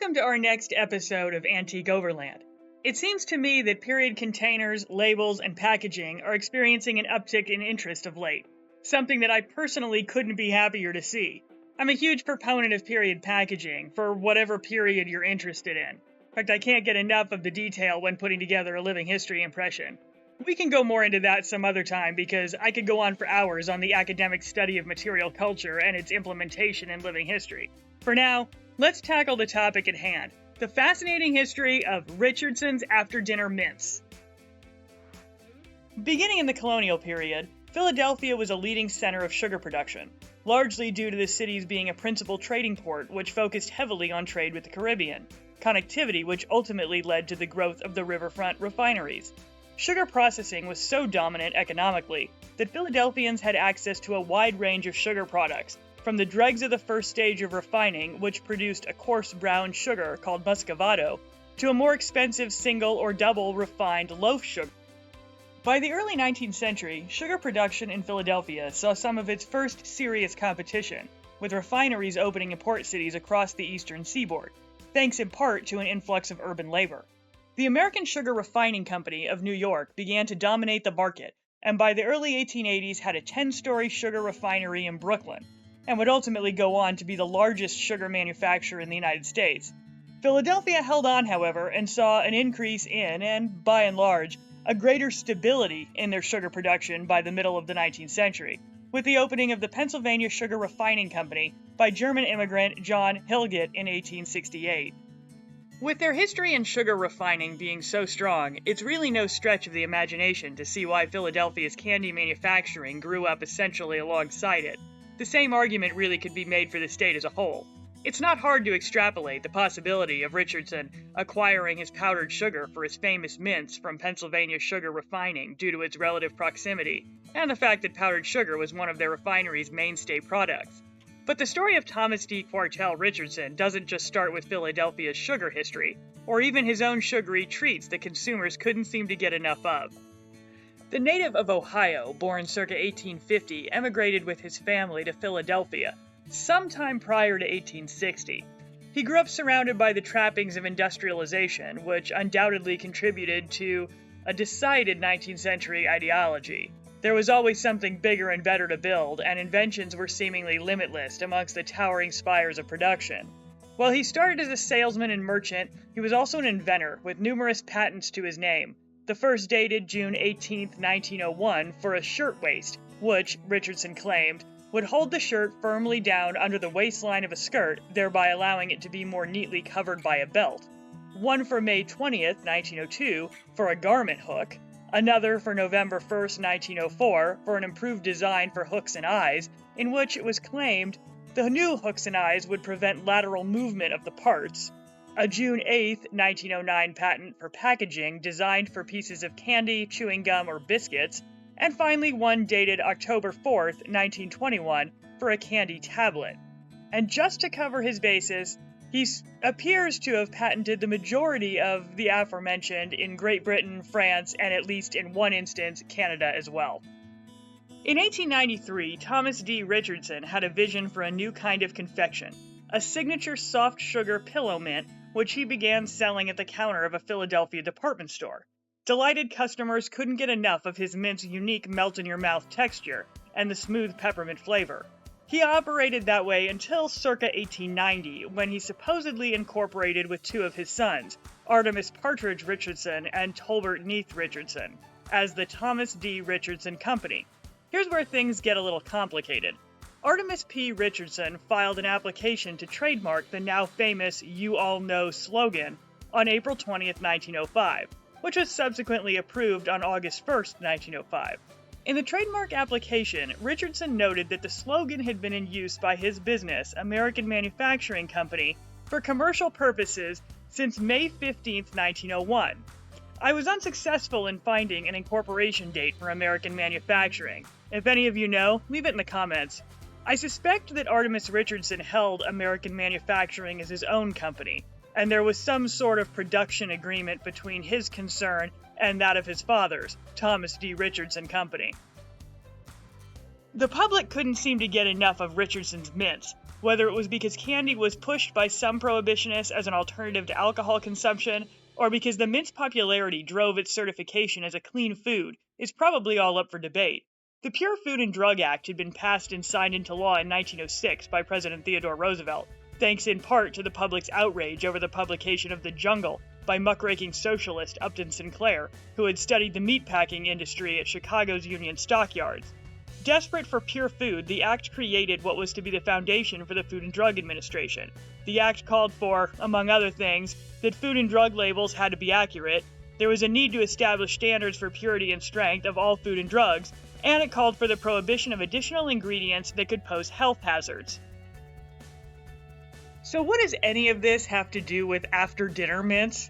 Welcome to our next episode of Antique Overland. It seems to me that period containers, labels, and packaging are experiencing an uptick in interest of late, something that I personally couldn't be happier to see. I'm a huge proponent of period packaging for whatever period you're interested in. In fact, I can't get enough of the detail when putting together a living history impression. We can go more into that some other time because I could go on for hours on the academic study of material culture and its implementation in living history. For now, let's tackle the topic at hand, the fascinating history of Richardson's after-dinner mints. Beginning in the colonial period, Philadelphia was a leading center of sugar production, largely due to the city's being a principal trading port which focused heavily on trade with the Caribbean, connectivity which ultimately led to the growth of the riverfront refineries. Sugar processing was so dominant economically that Philadelphians had access to a wide range of sugar products, from the dregs of the first stage of refining, which produced a coarse brown sugar called muscovado, to a more expensive single or double refined loaf sugar. By the early 19th century, sugar production in Philadelphia saw some of its first serious competition, with refineries opening in port cities across the eastern seaboard, thanks in part to an influx of urban labor. The American Sugar Refining Company of New York began to dominate the market, and by the early 1880s had a 10-story sugar refinery in Brooklyn, and would ultimately go on to be the largest sugar manufacturer in the United States. Philadelphia held on, however, and saw an increase in, and by and large, a greater stability in their sugar production by the middle of the 19th century, with the opening of the Pennsylvania Sugar Refining Company by German immigrant John Hilget in 1868. With their history in sugar refining being so strong, it's really no stretch of the imagination to see why Philadelphia's candy manufacturing grew up essentially alongside it. The same argument really could be made for the state as a whole. It's not hard to extrapolate the possibility of Richardson acquiring his powdered sugar for his famous mints from Pennsylvania Sugar Refining due to its relative proximity, and the fact that powdered sugar was one of their refinery's mainstay products. But the story of Thomas D. Quartel Richardson doesn't just start with Philadelphia's sugar history, or even his own sugary treats that consumers couldn't seem to get enough of. The native of Ohio, born circa 1850, emigrated with his family to Philadelphia, sometime prior to 1860. He grew up surrounded by the trappings of industrialization, which undoubtedly contributed to a decided 19th century ideology. There was always something bigger and better to build, and inventions were seemingly limitless amongst the towering spires of production. While he started as a salesman and merchant, he was also an inventor, with numerous patents to his name. The first dated June 18, 1901, for a shirtwaist, which, Richardson claimed, would hold the shirt firmly down under the waistline of a skirt, thereby allowing it to be more neatly covered by a belt. One for May 20, 1902, for a garment hook. Another for November 1, 1904, for an improved design for hooks and eyes, in which it was claimed the new hooks and eyes would prevent lateral movement of the parts. A June 8, 1909 patent for packaging designed for pieces of candy, chewing gum, or biscuits, and finally one dated October 4, 1921 for a candy tablet. And just to cover his bases, he appears to have patented the majority of the aforementioned in Great Britain, France, and at least in one instance, Canada as well. In 1893, Thomas D. Richardson had a vision for a new kind of confection, a signature soft sugar pillow mint, which he began selling at the counter of a Philadelphia department store. Delighted customers couldn't get enough of his mint's unique melt-in-your-mouth texture and the smooth peppermint flavor. He operated that way until circa 1890, when he supposedly incorporated with two of his sons, Artemus Partridge Richardson and Tolbert Neath Richardson, as the Thomas D. Richardson Company. Here's where things get a little complicated. Artemus P. Richardson filed an application to trademark the now famous "You All Know" slogan on April 20, 1905, which was subsequently approved on August 1, 1905. In the trademark application, Richardson noted that the slogan had been in use by his business, American Manufacturing Company, for commercial purposes since May 15, 1901. I was unsuccessful in finding an incorporation date for American Manufacturing. If any of you know, leave it in the comments. I suspect that Artemus Richardson held American Manufacturing as his own company, and there was some sort of production agreement between his concern and that of his father's, Thomas D. Richardson Company. The public couldn't seem to get enough of Richardson's mints, whether it was because candy was pushed by some prohibitionists as an alternative to alcohol consumption, or because the mint's popularity drove its certification as a clean food, is probably all up for debate. The Pure Food and Drug Act had been passed and signed into law in 1906 by President Theodore Roosevelt, thanks in part to the public's outrage over the publication of The Jungle by muckraking socialist Upton Sinclair, who had studied the meatpacking industry at Chicago's Union Stockyards. Desperate for pure food, the Act created what was to be the foundation for the Food and Drug Administration. The Act called for, among other things, that food and drug labels had to be accurate, there was a need to establish standards for purity and strength of all food and drugs, and it called for the prohibition of additional ingredients that could pose health hazards. So what does any of this have to do with after-dinner mints?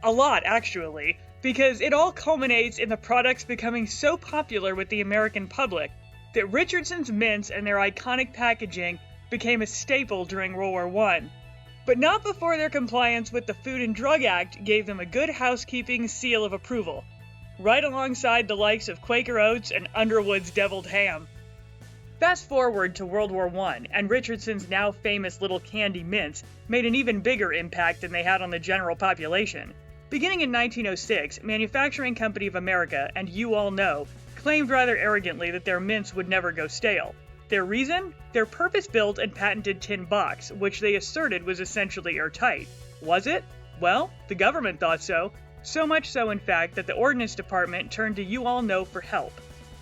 A lot, actually, because it all culminates in the products becoming so popular with the American public that Richardson's mints and their iconic packaging became a staple during World War I. But not before their compliance with the Food and Drug Act gave them a good housekeeping seal of approval, right alongside the likes of Quaker Oats and Underwood's deviled ham. Fast forward to World War I, and Richardson's now famous little candy mints made an even bigger impact than they had on the general population. Beginning in 1906, Manufacturing Company of America, and you all know, claimed rather arrogantly that their mints would never go stale. Their reason? Their purpose-built and patented tin box, which they asserted was essentially airtight. Was it? Well, the government thought so. So much so, in fact, that the Ordnance Department turned to you all know for help.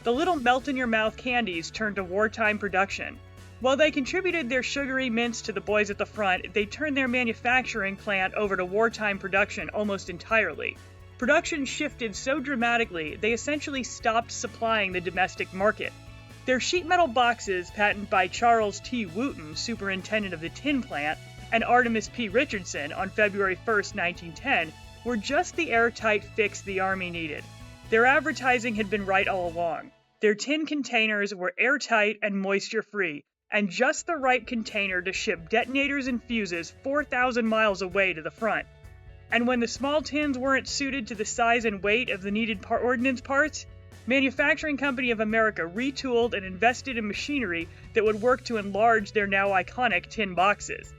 The little melt-in-your-mouth candies turned to wartime production. While they contributed their sugary mints to the boys at the front, they turned their manufacturing plant over to wartime production almost entirely. Production shifted so dramatically, they essentially stopped supplying the domestic market. Their sheet metal boxes, patented by Charles T. Wooten, superintendent of the tin plant, and Artemus P. Richardson on February 1, 1910, were just the airtight fix the Army needed. Their advertising had been right all along. Their tin containers were airtight and moisture-free, and just the right container to ship detonators and fuses 4,000 miles away to the front. And when the small tins weren't suited to the size and weight of the needed ordnance parts, Manufacturing Company of America retooled and invested in machinery that would work to enlarge their now iconic tin boxes.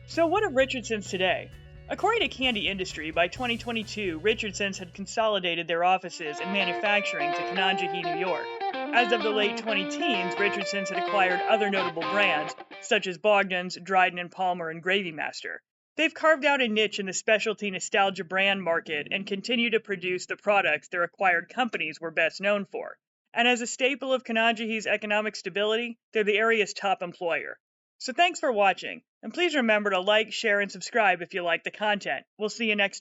So what of Richardson's today? According to Candy Industry, by 2022, Richardson's had consolidated their offices and manufacturing to Canandaigua, New York. As of the late 20-teens, Richardson's had acquired other notable brands, such as Bogdan's, Dryden & Palmer, and Gravy Master. They've carved out a niche in the specialty nostalgia brand market and continue to produce the products their acquired companies were best known for. And as a staple of Canandaigua's economic stability, they're the area's top employer. So thanks for watching, and please remember to like, share, and subscribe if you like the content. We'll see you next time.